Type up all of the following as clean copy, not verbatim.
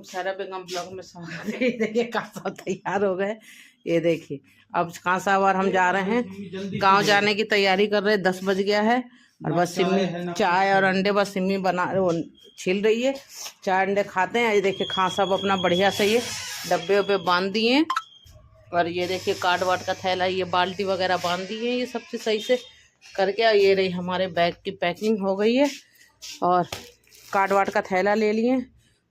सारा बेगम ब्लॉग में स्वागत है। ये देखिए खान साहब तैयार हो गए। ये देखिए अब खान साहब और हम जा रहे हैं गांव जाने की तैयारी कर रहे हैं। 10 बज गया है और बस सिम्मी चाय और अंडे बस सिम्मी बना वो छिल रही है। चाय अंडे खाते हैं। ये देखिए खान साहब अपना बढ़िया से ये डब्बे वब्बे बांध दिए और ये देखिए काट वाट का थैला ये बाल्टी वगैरह बांध दी है। ये सब चीज़ सही से करके और ये रही हमारे बैग की पैकिंग हो गई है और काट वाट का थैला ले लिए।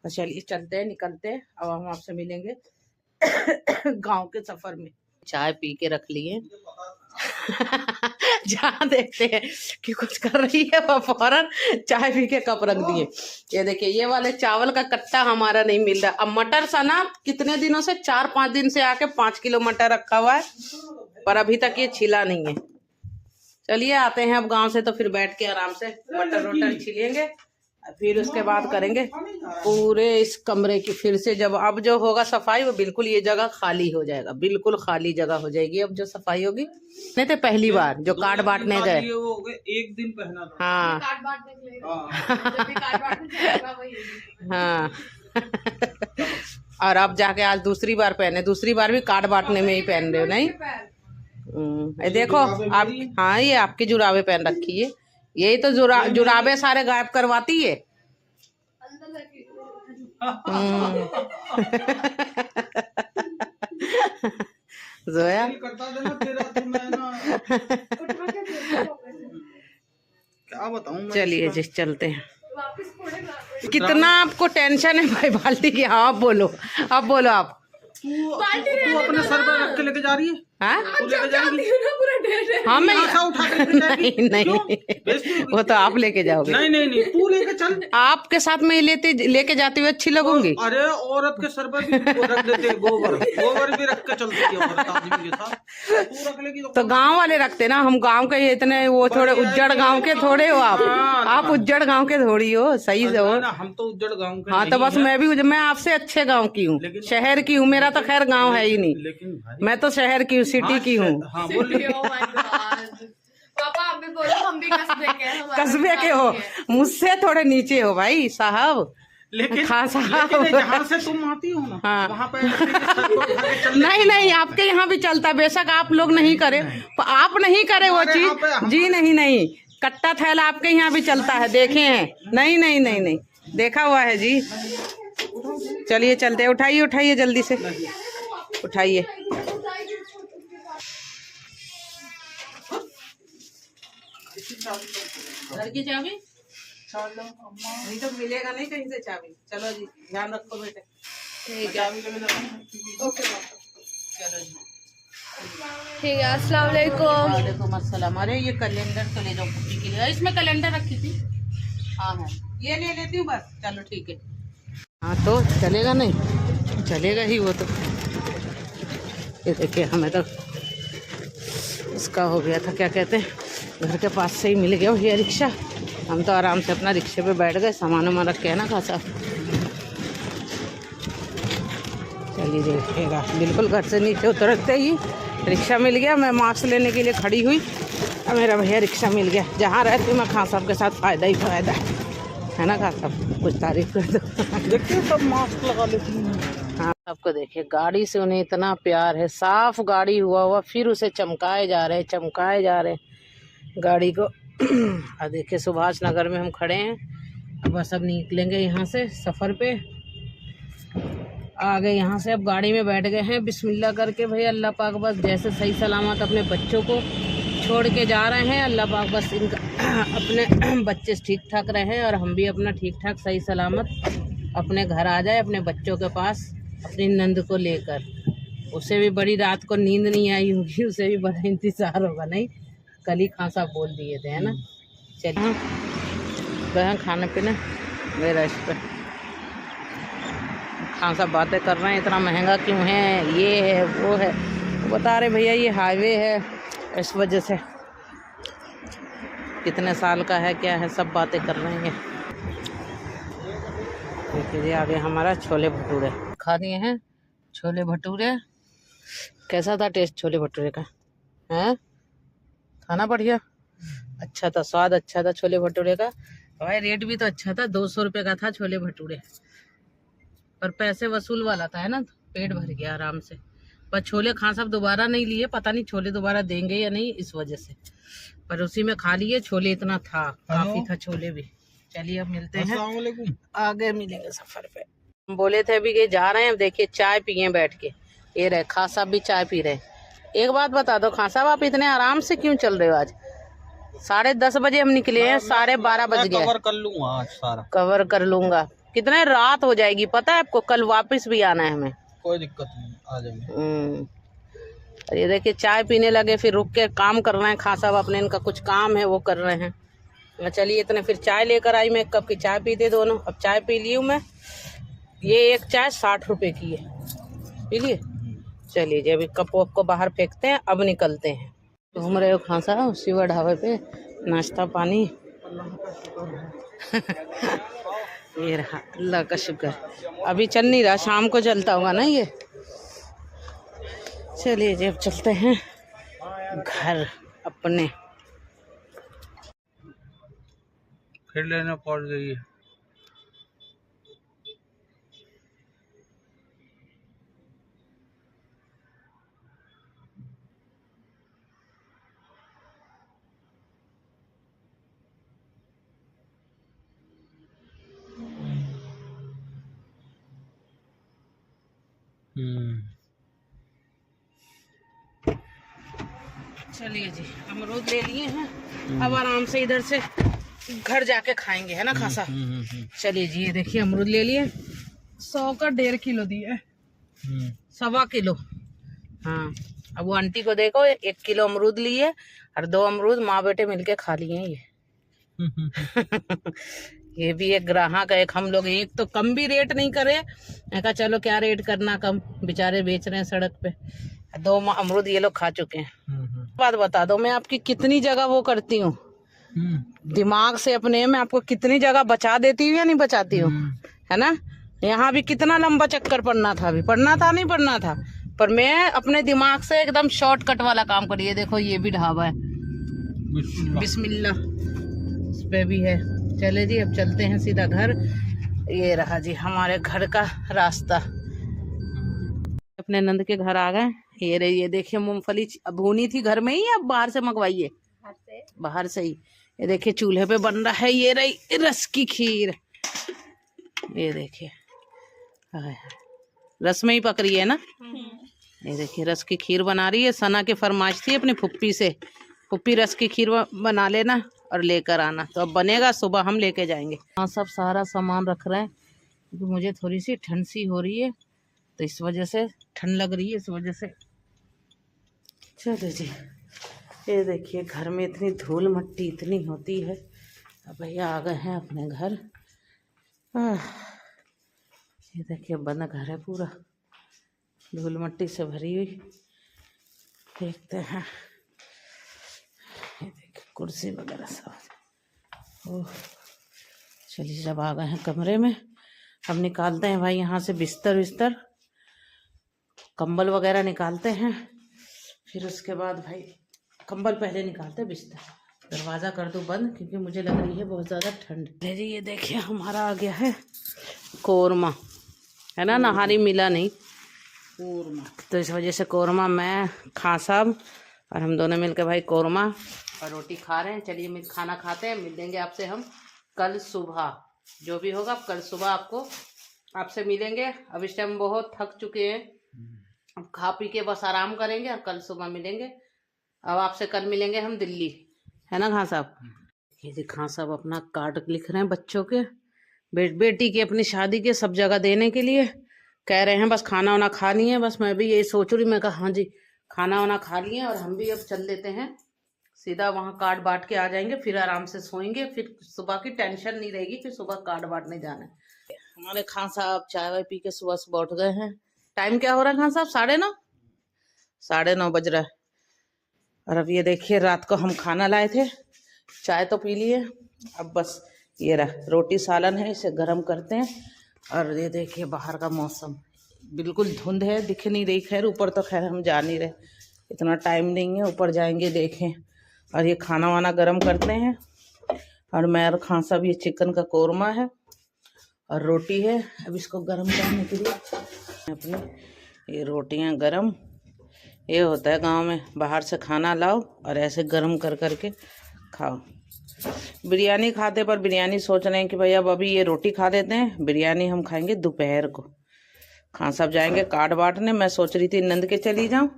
और चलिए चलते हैं, निकलते हैं। अब हम आपसे मिलेंगे गांव के सफर में। चाय पी के रख लिए जहाँ देखते हैं कि कुछ कर रही है वो फौरन चाय पी के कप रख दिए। ये देखिए ये वाले चावल का कट्टा हमारा नहीं मिल रहा। अब मटर सा ना कितने दिनों से 4-5 दिन से आके 5 किलो मटर रखा हुआ है पर अभी तक ये छिला नहीं है। चलिए आते हैं अब गांव से तो फिर बैठ के आराम से मटर वटर छिलेंगे फिर उसके बाद करेंगे पूरे इस कमरे की फिर से। जब अब जो होगा सफाई वो बिल्कुल ये जगह खाली हो जाएगा, बिल्कुल खाली जगह हो जाएगी अब जो सफाई होगी। नहीं तो पहली बार जो कार्ड बांटने गए एक दिन पहना था। हाँ हाँ और अब जाके आज दूसरी बार पहने, दूसरी बार भी कार्ड बांटने में ही पहन रहे हो नहीं। ये देखो आप, हाँ ये आपकी जुराबे पहन रखी है। यही तो जुराबे सारे गायब करवाती है। जोया क्या बताऊं। चलिए जी चलते हैं। कितना आपको टेंशन है भाई बाल्टी की? हाँ आप बोलो, अब बोलो आप। तू अपने सर पर रख के लेके जा रही है? हाँ तू लेके जाएगी? हाँ मैं उठा के लेके जाएगी? नहीं वो तो आप लेके जाओगे। नहीं नहीं नहीं तू लेके चल। आपके साथ में लेके जाती हुई अच्छी लगूंगी। अरे औरत के सर पर भी रख देते गोबर भी रख के चलती है औरत आदमी के साथ। तू रख लेगी तो गांव वाले रखते ना, हम गांव के इतने वो थोड़े उज्जड़ गांव के थोड़े हो आप उज्जड़ गांव के थोड़ी हो। सही से हो। हम तो उज्जड़ गांव के। हाँ तो बस मैं आपसे अच्छे गांव की हूँ, शहर की हूँ। मेरा तो खैर गांव है ही नहीं, लेकिन मैं तो शहर की सिटी की हूँ। हाँ बोलिए। पापा आप भी बोलो, हम भी कस्बे के हो, मुझसे थोड़े नीचे हो भाई साहब। लेकिन खान साहब जहाँ से तुम आती हो ना हाँ वहाँ पे नहीं आपके यहाँ भी चलता, बेशक आप लोग नहीं करे, आप नहीं करे वो चीज जी। नहीं कट्टा थैला आपके यहाँ भी चलता है, देखे हैं? नहीं देखा हुआ है जी। चलिए चलते, उठाइए जल्दी से उठाइए। घर की चाबी नहीं तो मिलेगा नहीं कहीं से चाबी। चलो जी ध्यान रखो बेटे। ठीक है ओके चलो जी ठीक है। अस्सलाम वालेकुम। वालेकुम अस्सलाम। अरे ये कैलेंडर तो ले जाओ पुप्पी के लिए, इसमें कैलेंडर रखी थी। हाँ है ये ले लेती हूँ बस। चलो ठीक है। हाँ तो चलेगा नहीं, चलेगा ही वो तो। ये देखिए हमें तो इसका हो गया था, क्या कहते हैं, घर के पास से ही मिल गया ये रिक्शा। हम तो आराम से अपना रिक्शे पे बैठ गए, सामान वामान रख के है ना खासा। चलिए देखिएगा बिल्कुल घर से नीचे उतरते ही रिक्शा मिल गया। मैं मास्क लेने के लिए खड़ी हुई और मेरा भैया रिक्शा मिल गया। जहाँ रहती हूँ मैं खान साहब के साथ फ़ायदा ही फ़ायदा है ना। खान साहब कुछ तारीफ कर दो। देखिए सब मास्क लगा लेती हैं। हाँ आपको देखिए गाड़ी से उन्हें इतना प्यार है। साफ गाड़ी हुआ फिर उसे चमकाए जा रहे गाड़ी को। और देखिए सुभाष नगर में हम खड़े हैं। अब बस अब निकलेंगे यहाँ से सफ़र पे। आ गए यहाँ से, अब गाड़ी में बैठ गए हैं। बिस्मिल्लाह करके भाई अल्लाह पाक बस जैसे सही सलामत अपने बच्चों को छोड़ के जा रहे हैं। अल्लाह पाक बस इनका अपने बच्चे ठीक ठाक रहें और हम भी अपना ठीक ठाक सही सलामत अपने घर आ जाए, अपने बच्चों के पास अपनी नंद को लेकर। उसे भी बड़ी रात को नींद नहीं आई होगी, उसे भी बड़ा इंतज़ार होगा। नहीं कल ही खान साहब बोल दिए थे है ना। चलिए गए खाने पीने मेरा इस पर। खान साहब बातें कर रहे हैं इतना महंगा क्यों है, ये है वो है। बता रहे भैया ये हाईवे है इस वजह से, कितने साल का है क्या है, सब बातें कर रहे हैं। देखिए आगे हमारा छोले भटूरे खा दिए हैं। छोले भटूरे कैसा था टेस्ट छोले भटूरे का? है खाना बढ़िया अच्छा था, स्वाद अच्छा था छोले भटूरे का। भाई रेट भी तो अच्छा था, 200 रुपये का था छोले भटूरे। पर पैसे वसूल वाला था, है ना, पेट भर गया आराम से। पर छोले खां साहब दोबारा नहीं लिए, पता नहीं छोले दोबारा देंगे या नहीं इस वजह से, पर उसी में खा लिए। छोले इतना था, काफी था छोले भी। चलिए अब मिलते हैं, आगे मिलेंगे सफर पे। हम बोले थे अभी कि जा रहे हैं, अब देखिए चाय पिए बैठ के। ये रहे खां साहब भी चाय पी रहे। एक बात बता दो खां साहब, आप इतने आराम से क्यों चल रहे हो? आज 10:30 बजे हम निकले हैं, 12:30 बज गए। कवर कर लूंगा आज सारा, कवर कर लूंगा। कितने रात हो जाएगी पता है आपको, कल वापस भी आना है हमें। कोई दिक्कत नहीं, आ जाएंगे। और ये देखिए चाय पीने लगे, फिर रुक के काम कर रहे हैं खां साहब अपने, इनका कुछ काम है वो कर रहे हैं। चलिए इतने फिर चाय लेकर आई, मैं 1 कप की चाय पीते दोनों। अब चाय पी ली हूँ मैं, ये एक चाय 60 रुपए की है, पी लिए। चलिए जी अभी कप वप को बाहर फेंकते हैं, अब निकलते हैं। घूम रहे हो खां साहब शिवा ढाबे पे, नाश्ता पानी। ये रहा, अल्लाह का शुक्र। अभी चल नहीं रहा, शाम को चलता होगा ना ये। चलिए जी अब चलते हैं घर अपने। फिर लेना पड़ गई है। चलिए जी अमरूद ले लिए हैं, अब आराम से इधर से घर जाके खाएंगे, है ना खां साहब। चलिए जी ये देखिए अमरूद ले लिए, 100 का 1.5 किलो दिए, 1.25 किलो। हाँ अब वो आंटी को देखो, 1 किलो अमरूद लिए और 2 अमरूद माँ बेटे मिलके खा लिए हैं ये। ये भी एक ग्राहक है, एक हम लोग, एक तो कम भी रेट नहीं करे। मैं कहा चलो क्या रेट करना कम, बेचारे बेच रहे हैं सड़क पे। 2 अमरूद ये लोग खा चुके हैं। बात बता दो, मैं आपकी कितनी जगह वो करती हूँ दिमाग से अपने, मैं आपको कितनी जगह बचा देती हूँ या नहीं बचाती हूँ, है ना। यहाँ भी कितना लंबा चक्कर पड़ना था, अभी पड़ना था नहीं पड़ना था, पर मैं अपने दिमाग से एकदम शॉर्टकट वाला काम करिए। देखो ये भी ढाबा है, बिस्मिल्लाह इस पे भी है। चले जी अब चलते हैं सीधा घर। ये रहा जी हमारे घर का रास्ता। अपने नंद के घर आ गए। ये रही, ये देखिए मूंगफली भूनी थी घर में ही, अब बाहर से मंगवाइए, बाहर से ही। ये देखिए चूल्हे पे बन रहा है, ये रही रस की खीर। ये देखिए रस में ही पक रही है ना। ये देखिए रस की खीर बना रही है, सना के फरमाइश थी अपनी फुप्पी से, फुप्पी रस की खीर बना लेना और लेकर आना। तो अब बनेगा, सुबह हम लेके जाएंगे। हाँ सब सारा सामान रख रहे हैं क्योंकि मुझे थोड़ी सी ठंड सी हो रही है, तो इस वजह से ठंड लग रही है, इस वजह से। चलो जी ये देखिए घर में इतनी धूल मट्टी इतनी होती है। अब भैया आ गए हैं अपने घर। ये देखिए बंद घर है पूरा, धूल मट्टी से भरी हुई। देखते हैं, ये देखिए कुर्सी वगैरह सब। ओह चलिए जब आ गए हैं कमरे में, अब निकालते हैं भाई यहाँ से बिस्तर विस्तर, कंबल वगैरह निकालते हैं। फिर उसके बाद भाई कंबल पहले निकालते हैं, बिस्तर दरवाज़ा कर दो बंद क्योंकि मुझे लग रही है बहुत ज़्यादा ठंड। जी ये देखिए हमारा आ गया है कोरमा, है ना, नहारी मिला नहीं कोरमा, तो इस वजह से कोरमा मैं खां साहब और हम दोनों मिलकर भाई कोरमा और रोटी खा रहे हैं। चलिए मिल खाना खाते हैं, मिलेंगे आपसे हम कल सुबह, जो भी होगा कल सुबह आपसे मिलेंगे। अब इस टाइम बहुत थक चुके हैं, अब खा पी के बस आराम करेंगे और कल सुबह मिलेंगे। अब आपसे कल मिलेंगे हम दिल्ली, है ना खां साहब। ये जी खां साहब अपना कार्ड लिख रहे हैं बच्चों के, बेटी की अपनी शादी के सब जगह देने के लिए कह रहे हैं। बस खाना वाना खानी है, बस मैं भी यही सोच रही, मैं कहा हाँ जी खाना वाना खा लिए और हम भी अब चल देते हैं सीधा वहाँ कार्ड बांट के आ जाएंगे, फिर आराम से सोएंगे, फिर सुबह की टेंशन नहीं रहेगी कि सुबह कार्ड बांटने जाना है। हमारे खां साहब चाय वाय पी के सुबह सुबह उठ गए हैं। टाइम क्या हो रहा है खां साहब? 9:30 9:30 बज रहा है। और अब ये देखिए रात को हम खाना लाए थे, चाय तो पी लिए, अब बस ये रहा रोटी सालन है, इसे गर्म करते हैं। और ये देखिए बाहर का मौसम बिल्कुल धुंध है, दिख नहीं रही। खैर ऊपर तो खैर हम जा नहीं रहे, इतना टाइम नहीं है, ऊपर जाएंगे देखें। और ये खाना वाना गर्म करते हैं। और मैं और खां साहब ये चिकन का कोरमा है और रोटी है। अब इसको गर्म करने के लिए अपने ये रोटियां गरम। ये होता है गांव में, बाहर से खाना लाओ और ऐसे गरम कर करके खाओ। बिरयानी खाते पर बिरयानी सोच रहे हैं कि भाई अब अभी ये रोटी खा लेते हैं, बिरयानी हम खाएंगे दोपहर को। खां साहब जाएंगे कार्ड बांटने। मैं सोच रही थी नंद के चली जाऊं,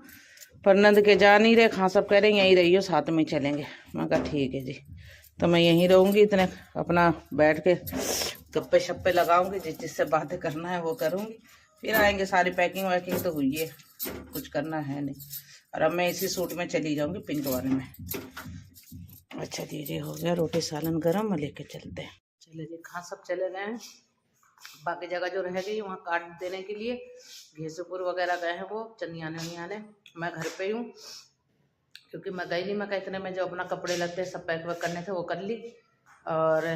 पर नंद के जा नहीं रहे। खां साहब कह रहे यहीं रहियो, साथ में चलेंगे। मैं कहा ठीक है जी, तो मैं यहीं रहूँगी। इतने अपना बैठ के गप्पे शप्पे लगाऊंगी, जिससे बातें करना है वो करूँगी। फिर आएंगे, सारी पैकिंग वैकिंग तो हुई है, कुछ करना है नहीं। और अब मैं इसी सूट में चली जाऊँगी, पिंक वाले में। अच्छा दीजिए, हो गया रोटी सालन गरम, लेके चलते हैं। चले जी, खां सब चले गए हैं। बाकी जगह जो रह गई वहाँ काट देने के लिए घेसूपुर वगैरह गए हैं वो चनियाने वनियाने। मैं घर पे हूँ क्योंकि मैं गई नहीं। मैं इतने में जो अपना कपड़े लगते सब पैक वैक करने थे वो कर ली। और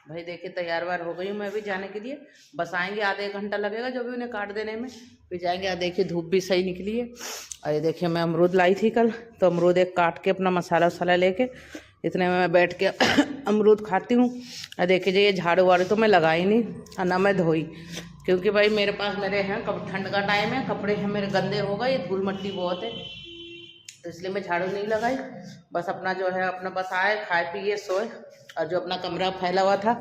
भाई देखिए तैयार वार हो गई हूँ मैं भी जाने के लिए। बस आएंगे, आधे एक घंटा लगेगा जो भी उन्हें काट देने में, फिर जाएंगे। और देखिए धूप भी सही निकली है। और ये देखिए मैं अमरूद लाई थी कल, तो अमरूद एक काट के अपना मसाला वसाला लेके इतने में मैं बैठ के अमरूद खाती हूँ। और देखिए ये झाड़ू वाड़ू तो मैं लगाई नहीं और ना मैं धोई, क्योंकि भाई मेरे पास मेरे हैं, कब ठंड का टाइम है, कपड़े हैं मेरे गंदे हो गए, धूल मट्टी बहुत है, तो इसलिए मैं झाड़ू नहीं लगाई। बस अपना जो है अपना बस आए, खाए पिए सोए। और जो अपना कमरा फैला हुआ था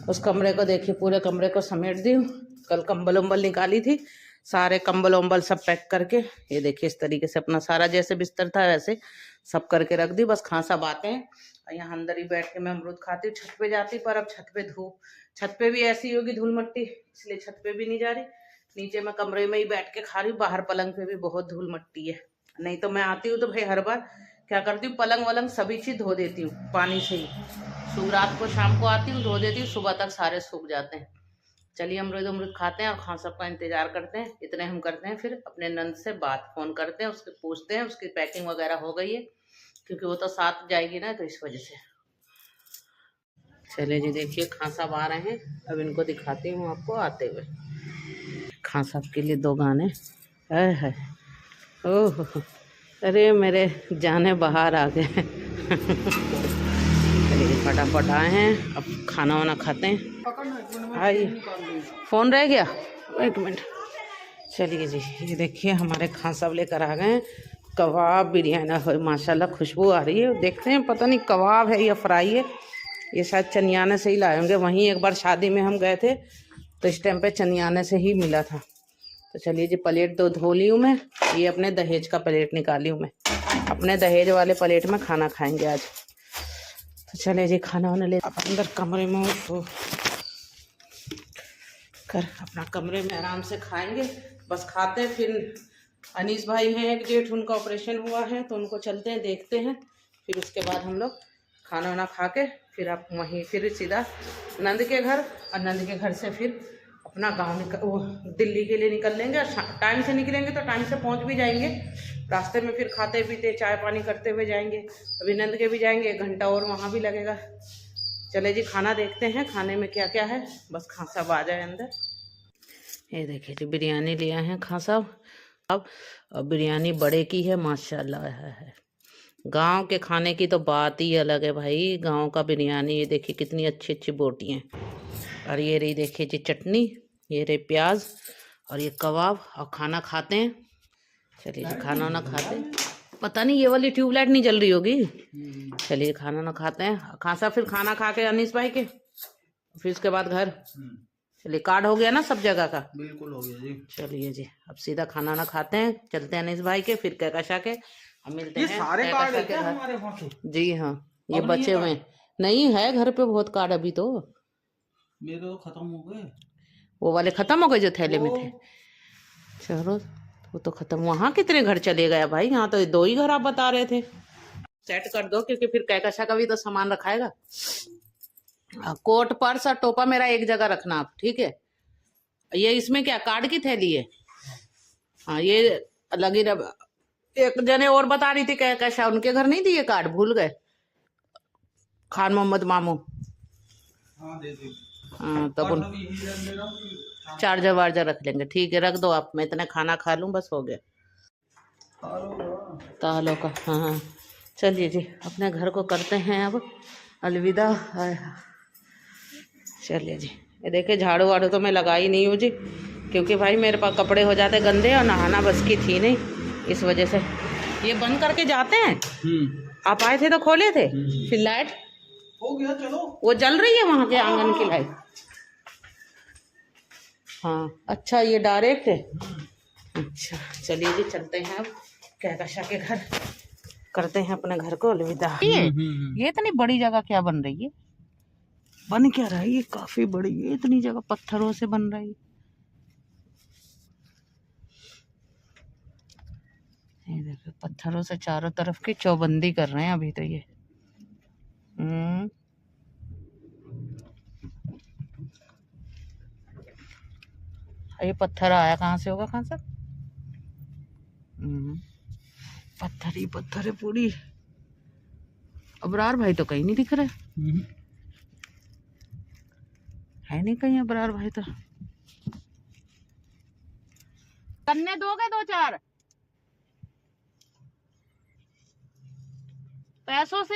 उस कमरे को देखिए, पूरे कमरे को समेट दी हूँ। कल कंबल उम्बल निकाली थी, सारे कंबल उम्बल सब पैक करके ये देखिए इस तरीके से अपना सारा जैसे बिस्तर था वैसे सब करके रख दी। बस खां सब आते हैं और यहाँ अंदर ही बैठ के मैं अमरूद खाती हूँ। छत पे जाती, पर अब छत पे धूप, छत पे भी ऐसी होगी धूल मट्टी, इसलिए छत पे भी नहीं जा रही। नीचे मैं कमरे में ही बैठ के खा रही हूँ। बाहर पलंग पे भी बहुत धूल मट्टी है। नहीं तो मैं आती हूँ तो भाई हर बार क्या करती हूँ, पलंग वलंग सभी चीज़ धो देती हूँ पानी से ही। सुबह रात को शाम को आती हूँ धो देती हूँ, सुबह तक सारे सूख जाते हैं। चलिए अमरूद खाते हैं और खां सबका इंतजार करते हैं। इतने हम करते हैं, फिर अपने नंद से बात फ़ोन करते हैं, उसके पूछते हैं उसकी पैकिंग वगैरह हो गई है, क्योंकि वो तो साथ जाएगी ना, तो इस वजह से। चलिए जी, देखिए खां साहब आ रहे हैं, अब इनको दिखाती हूँ आपको आते हुए। खां साहब के लिए 2 गाने है। ओह अरे मेरे जाने बाहर आ गए। चलिए फटाफट आए हैं, अब खाना वाना खाते हैं। आइए, फ़ोन रह गया, 1 मिनट। चलिए जी, ये देखिए हमारे खां साहब लेकर आ गए हैं कबाब बिरयानी। माशाल्लाह खुशबू आ रही है। देखते हैं, पता नहीं कबाब है या फ्राई है। ये शायद चनियाने से ही लाए होंगे, वहीं एक बार शादी में हम गए थे तो इस टाइम पे चनियाने से ही मिला था। तो चलिए जी, प्लेट 2 धो ली हूँ मैं। ये अपने दहेज का प्लेट निकाली हूँ मैं, अपने दहेज वाले प्लेट में खाना खाएंगे आज। तो चले जी, खाना वाना ले अब अंदर कमरे में तो कर अपना कमरे में आराम से खाएंगे। बस खाते हैं, फिर अनीस भाई हैं एक जेठ, उनका ऑपरेशन हुआ है तो उनको चलते हैं देखते हैं। फिर उसके बाद हम लोग खाना वाना खा के फिर आप वहीं फिर सीधा नंद के घर, और नंद के घर से फिर अपना गांव वो दिल्ली के लिए निकल लेंगे। टाइम से निकलेंगे तो टाइम से पहुंच भी जाएंगे। रास्ते में फिर खाते पीते चाय पानी करते हुए जाएंगे। अभी नंद के भी जाएंगे, 1 घंटा और वहाँ भी लगेगा। चले जी, खाना देखते हैं खाने में क्या क्या है। बस खां साहब आ जाए अंदर। ये देखिए जी, बिरयानी लिया है खां साहब। अब बिरयानी बड़े की है, माशाल्लाह है। गांव के खाने की तो बात ही अलग है भाई, गांव का बिरयानी। ये देखिए कितनी अच्छी अच्छी बोटियाँ, और ये रही देखिए जी चटनी, ये रही प्याज, और ये कबाब। और खाना खाते हैं। चलिए जी, खाना वाना खाते हैं। पता नहीं ये वाली ट्यूबलाइट नहीं जल रही होगी। चलिए खाना ना खाते हैं। खां साहब फिर खाना खा के अनीस भाई के, फिर उसके बाद घर। चलिए, कार्ड हो गया ना सब जगह का? बिल्कुल हो गया जी। चलिए जी, अब सीधा खाना ना खाते हैं, चलते हैं अनीस भाई के, फिर कहकशा के हम मिलते हैं। सारे कार्ड कहकशा के घर हमारे पास जी हाँ, ये बचे हुए नहीं है घर पे बहुत कार्ड अभी तो। मेरे तो खत्म हो गए, वो वाले खत्म हो गए जो थैले में थे। चलो वो तो खत्म। वहाँ कितने घर चले गए भाई? यहाँ तो 2 ही घर आप बता रहे थे। सेट कर दो, क्योंकि फिर कहकशा का भी तो सामान रखाएगा। कोट पर्स और टोपा मेरा एक जगह रखना आप, ठीक है? ये इसमें क्या कार्ड की थैली है? हाँ, ये लगी रह। एक जने और बता रही थी कहकशा, उनके घर नहीं दिए कार्ड, भूल गए। खान मोहम्मद मामू। हाँ दे दे। हाँ, तब उन चार्जर वार्जर रख लेंगे। ठीक है, रख दो आप, मैं इतना खाना खा लूँ, बस हो गया। तालों का हाँ हाँ। चलिए जी, अपने घर को करते हैं अब अलविदा। चलिए जी, ये देखिए झाड़ू वाड़ू तो मैं लगाई नहीं हूँ जी, क्योंकि भाई मेरे पास कपड़े हो जाते गंदे और नहाना बस की थी नहीं, इस वजह से ये बंद करके जाते हैं। आप आए थे तो खोले थे, फिर लाइट हो गया, चलो वो जल रही है वहाँ के आंगन की लाइट। हाँ अच्छा, ये डायरेक्ट है। अच्छा चलिए जी, चलते हैं अब कहकशा के घर, करते हैं अपने घर को अलविदा। ये इतनी बड़ी जगह क्या बन रही है, बन क्या रहा है, ये काफी बड़ी है, इतनी जगह पत्थरों से बन रही है। ये देखो पत्थरों से चारों तरफ की चौबंदी कर रहे हैं अभी तो ये। ये पत्थर आया कहाँ से होगा, कहाँ से? पत्थर ही पत्थर है पूरी। अबरार भाई तो कहीं नहीं दिख रहे, है नहीं कहीं अबरार भाई तो। गन्ने दोगे 2-4 पैसों से?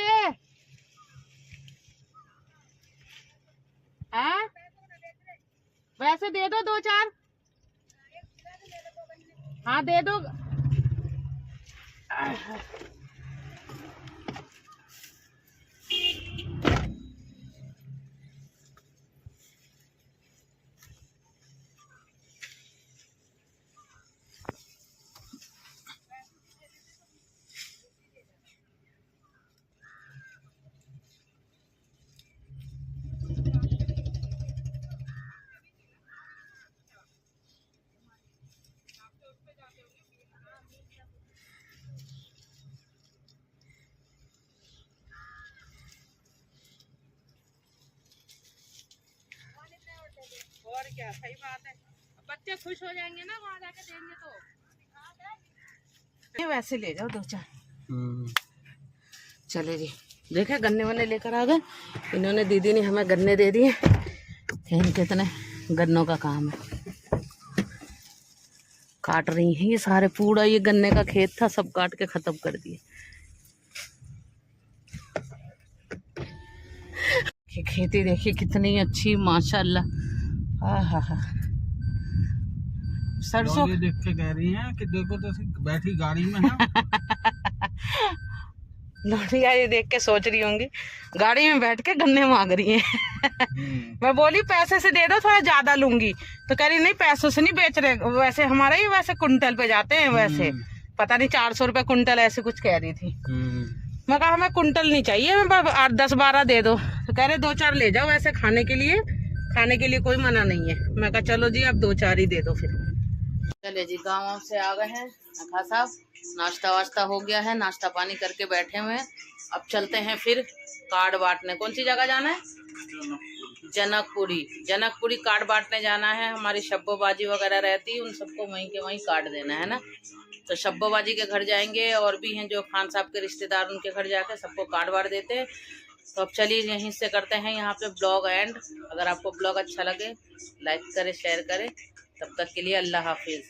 हैं? वैसे दे दो 2-4। हाँ दे दो। और क्या, सही बात है, बच्चे खुश हो जाएंगे ना वहाँ जाके देंगे तो। ये वैसे ले जाओ 2-4। चले जी, देखे गन्ने वन्ने लेकर आ गए इन्होंने, दीदी ने हमें गन्ने दे दिए। इनके इतने गन्नों का काम है, काट रही हैं ये सारे, पूरा ये गन्ने का खेत था, सब काट के खत्म कर दिए। खेती देखिए कितनी अच्छी माशाल्लाह। हाँ सरसों देख के कह रही हैं कि देखो तो बैठी गाड़ी में है। लौटिया ये देख के सोच रही होंगी गाड़ी में बैठ के गन्ने मांग रही हैं। मैं बोली पैसे से दे दो, थोड़ा ज्यादा लूंगी, तो कह रही नहीं पैसों से नहीं बेच रहे, वैसे हमारे ही वैसे कुंटल पे जाते हैं, वैसे पता नहीं 400 रुपए कुंटल ऐसे कुछ कह रही थी। मैं कहा हमें कुंटल नहीं चाहिए, मैं 8-10-12 दे दो, तो कह रहे 2-4 ले जाओ, वैसे खाने के लिए कोई मना नहीं है। मैं कहा चलो जी अब 2-4 ही दे दो फिर। चले जी, गाँव से आ गए हैं, नखा साहब नाश्ता वाश्ता हो गया है, नाश्ता पानी करके बैठे हुए हैं। अब चलते हैं फिर कार्ड बांटने। कौन सी जगह जाना है? जनकपुरी कार्ड बांटने जाना है। हमारी शब्बोबाजी वगैरह रहती है, उन सबको वहीं के वहीं कार्ड देना है ना। तो शब्बोबाजी के घर जाएंगे, और भी हैं जो खान साहब के रिश्तेदार, उनके घर जाके सबको कार्ड बांट देते हैं। तो अब चलिए यहीं से करते हैं यहाँ पे ब्लॉग एंड। अगर आपको ब्लॉग अच्छा लगे लाइक करें, शेयर करें। तब तक के लिए अल्लाह हाफिज़।